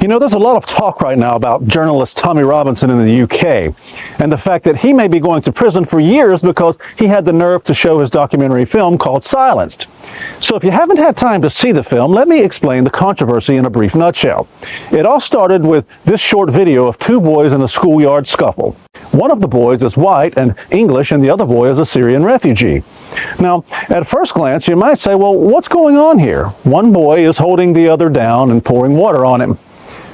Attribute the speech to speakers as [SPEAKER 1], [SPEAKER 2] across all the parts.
[SPEAKER 1] You know, there's a lot of talk right now about journalist Tommy Robinson in the UK and the fact that he may be going to prison for years because he had the nerve to show his documentary film called Silenced. So if you haven't had time to see the film, let me explain the controversy in a brief nutshell. It all started with this short video of two boys in a schoolyard scuffle. One of the boys is white and English, and the other boy is a Syrian refugee. Now, at first glance, you might say, well, what's going on here? One boy is holding the other down and pouring water on him.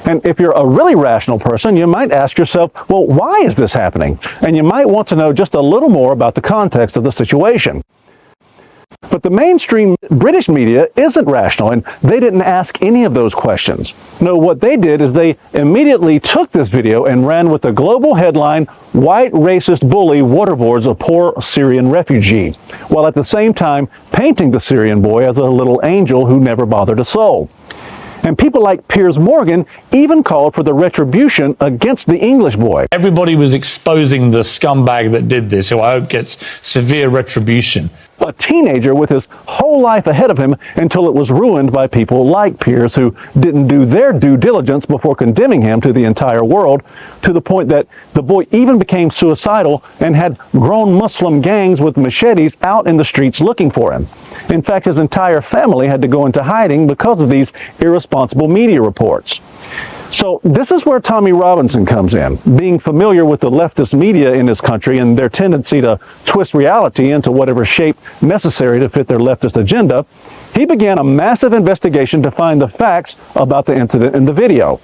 [SPEAKER 1] And if you're a really rational person, you might ask yourself, well, why is this happening? And you might want to know just a little more about the context of the situation. But the mainstream British media isn't rational, and they didn't ask any of those questions. No, what they did is they immediately took this video and ran with the global headline, "White Racist Bully Waterboards a Poor Syrian Refugee," while at the same time painting the Syrian boy as a little angel who never bothered a soul. And people like Piers Morgan even called for the retribution against the English boy.
[SPEAKER 2] Everybody was exposing the scumbag that did this, who I hope gets severe retribution.
[SPEAKER 1] A teenager with his whole life ahead of him until it was ruined by people like Piers, who didn't do their due diligence before condemning him to the entire world, to the point that the boy even became suicidal and had grown Muslim gangs with machetes out in the streets looking for him. In fact, his entire family had to go into hiding because of these irresponsible media reports. So this is where Tommy Robinson comes in. Being familiar with the leftist media in this country and their tendency to twist reality into whatever shape necessary to fit their leftist agenda, he began a massive investigation to find the facts about the incident in the video.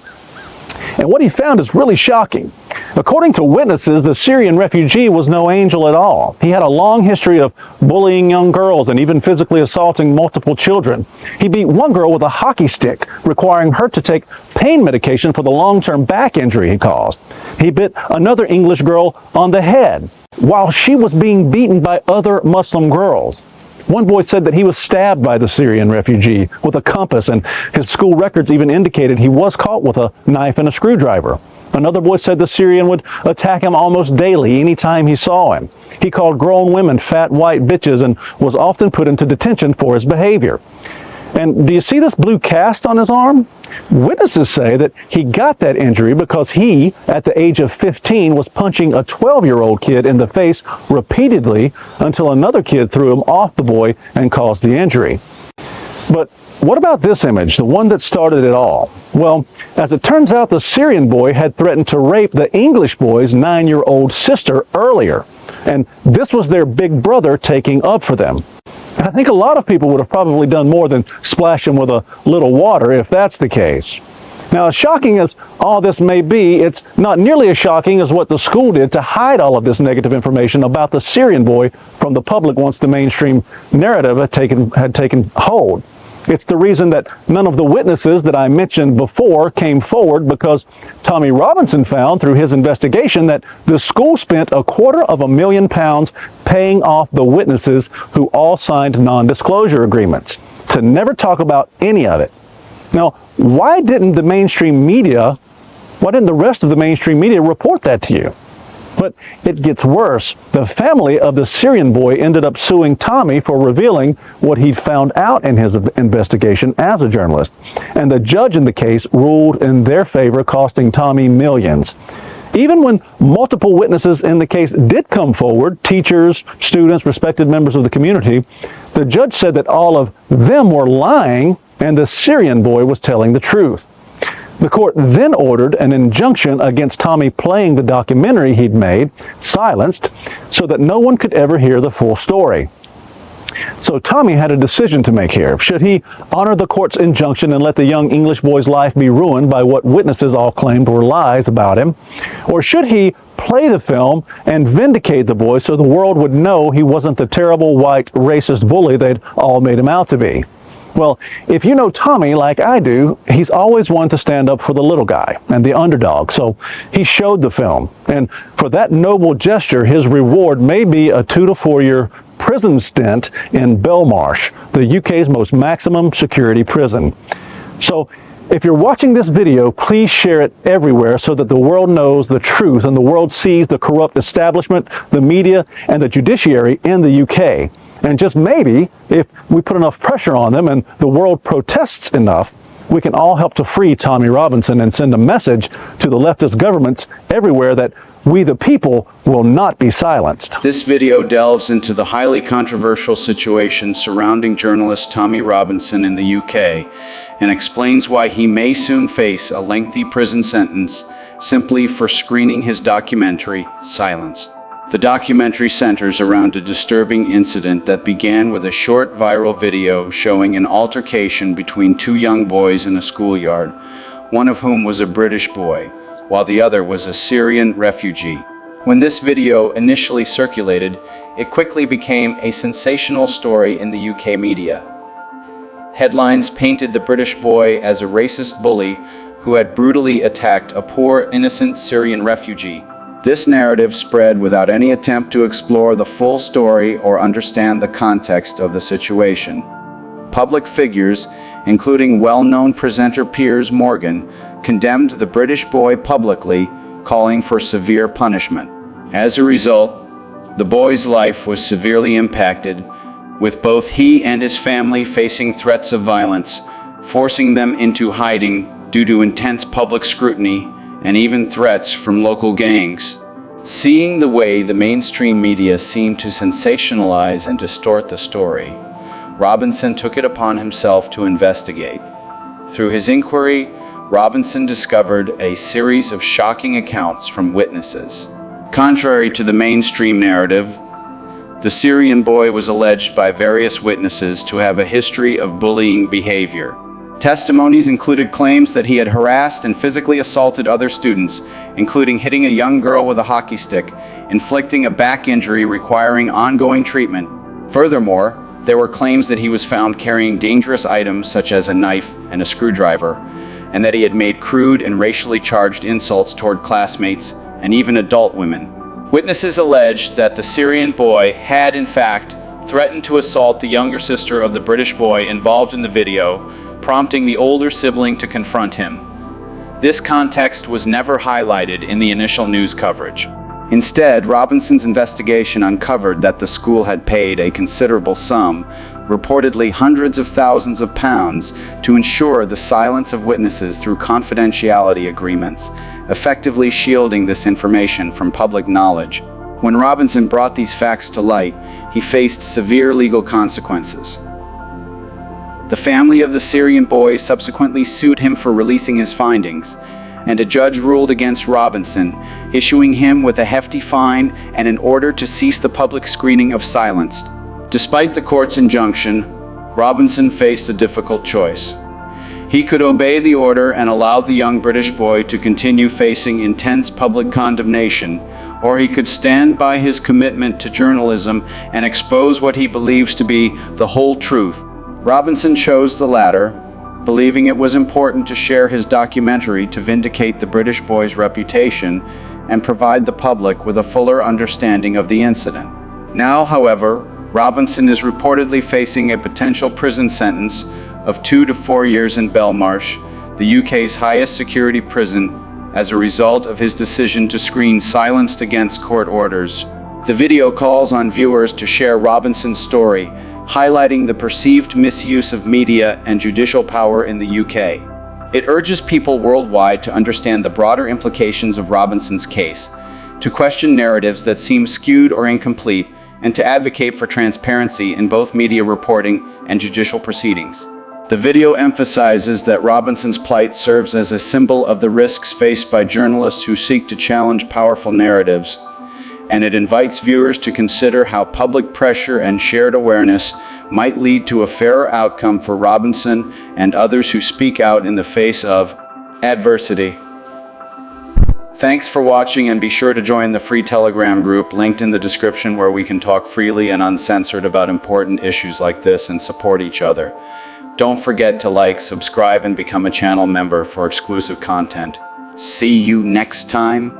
[SPEAKER 1] And what he found is really shocking. According to witnesses, the Syrian refugee was no angel at all. He had a long history of bullying young girls and even physically assaulting multiple children. He beat one girl with a hockey stick, requiring her to take pain medication for the long-term back injury he caused. He bit another English girl on the head while she was being beaten by other Muslim girls. One boy said that he was stabbed by the Syrian refugee with a compass, and his school records even indicated he was caught with a knife and a screwdriver. Another boy said the Syrian would attack him almost daily anytime he saw him. He called grown women fat white bitches and was often put into detention for his behavior. And do you see this blue cast on his arm? Witnesses say that he got that injury because he, at the age of 15, was punching a 12-year-old kid in the face repeatedly until another kid threw him off the boy and caused the injury. But what about this image, the one that started it all? Well, as it turns out, the Syrian boy had threatened to rape the English boy's 9-year-old sister earlier, and this was their big brother taking up for them. I think a lot of people would have probably done more than splash him with a little water if that's the case. Now, as shocking as all this may be, it's not nearly as shocking as what the school did to hide all of this negative information about the Syrian boy from the public once the mainstream narrative had taken hold. It's the reason that none of the witnesses that I mentioned before came forward, because Tommy Robinson found through his investigation that the school spent £250,000 paying off the witnesses who all signed non-disclosure agreements to never talk about any of it. Now, why didn't the rest of the mainstream media report that to you? But it gets worse. The family of the Syrian boy ended up suing Tommy for revealing what he'd found out in his investigation as a journalist. And the judge in the case ruled in their favor, costing Tommy millions. Even when multiple witnesses in the case did come forward, teachers, students, respected members of the community, the judge said that all of them were lying and the Syrian boy was telling the truth. The court then ordered an injunction against Tommy playing the documentary he'd made, Silenced, so that no one could ever hear the full story. So Tommy had a decision to make here. Should he honor the court's injunction and let the young English boy's life be ruined by what witnesses all claimed were lies about him? Or should he play the film and vindicate the boy so the world would know he wasn't the terrible white racist bully they'd all made him out to be? Well, if you know Tommy like I do, he's always one to stand up for the little guy and the underdog. So he showed the film. And for that noble gesture, his reward may be a 2 to 4 year prison stint in Belmarsh, the UK's most maximum security prison. So if you're watching this video, please share it everywhere so that the world knows the truth and the world sees the corrupt establishment, the media, and the judiciary in the UK. And just maybe, if we put enough pressure on them and the world protests enough, we can all help to free Tommy Robinson and send a message to the leftist governments everywhere that we the people will not be silenced.
[SPEAKER 3] This video delves into the highly controversial situation surrounding journalist Tommy Robinson in the UK and explains why he may soon face a lengthy prison sentence simply for screening his documentary, Silenced. The documentary centers around a disturbing incident that began with a short viral video showing an altercation between two young boys in a schoolyard, one of whom was a British boy, while the other was a Syrian refugee. When this video initially circulated, it quickly became a sensational story in the UK media. Headlines painted the British boy as a racist bully who had brutally attacked a poor, innocent Syrian refugee. This narrative spread without any attempt to explore the full story or understand the context of the situation. Public figures, including well-known presenter Piers Morgan, condemned the British boy publicly, calling for severe punishment. As a result, the boy's life was severely impacted, with both he and his family facing threats of violence, forcing them into hiding due to intense public scrutiny and even threats from local gangs. Seeing the way the mainstream media seemed to sensationalize and distort the story, Robinson took it upon himself to investigate. Through his inquiry, Robinson discovered a series of shocking accounts from witnesses. Contrary to the mainstream narrative, the Syrian boy was alleged by various witnesses to have a history of bullying behavior. Testimonies included claims that he had harassed and physically assaulted other students, including hitting a young girl with a hockey stick, inflicting a back injury requiring ongoing treatment. Furthermore, there were claims that he was found carrying dangerous items such as a knife and a screwdriver, and that he had made crude and racially charged insults toward classmates and even adult women. Witnesses alleged that the Syrian boy had, in fact, threatened to assault the younger sister of the British boy involved in the video, prompting the older sibling to confront him. This context was never highlighted in the initial news coverage. Instead, Robinson's investigation uncovered that the school had paid a considerable sum, reportedly hundreds of thousands of pounds, to ensure the silence of witnesses through confidentiality agreements, effectively shielding this information from public knowledge. When Robinson brought these facts to light, he faced severe legal consequences. The family of the Syrian boy subsequently sued him for releasing his findings, and a judge ruled against Robinson, issuing him with a hefty fine and an order to cease the public screening of Silenced. Despite the court's injunction, Robinson faced a difficult choice. He could obey the order and allow the young British boy to continue facing intense public condemnation, or he could stand by his commitment to journalism and expose what he believes to be the whole truth. Robinson chose the latter, believing it was important to share his documentary to vindicate the British boy's reputation and provide the public with a fuller understanding of the incident. Now, however, Robinson is reportedly facing a potential prison sentence of 2 to 4 years in Belmarsh, the UK's highest security prison, as a result of his decision to screen Silenced against court orders. The video calls on viewers to share Robinson's story, highlighting the perceived misuse of media and judicial power in the UK. It urges people worldwide to understand the broader implications of Robinson's case, to question narratives that seem skewed or incomplete, and to advocate for transparency in both media reporting and judicial proceedings. The video emphasizes that Robinson's plight serves as a symbol of the risks faced by journalists who seek to challenge powerful narratives, and it invites viewers to consider how public pressure and shared awareness might lead to a fairer outcome for Robinson and others who speak out in the face of adversity. Thanks for watching, and be sure to join the free Telegram group linked in the description, where we can talk freely and uncensored about important issues like this and support each other. Don't forget to like, subscribe, and become a channel member for exclusive content. See you next time.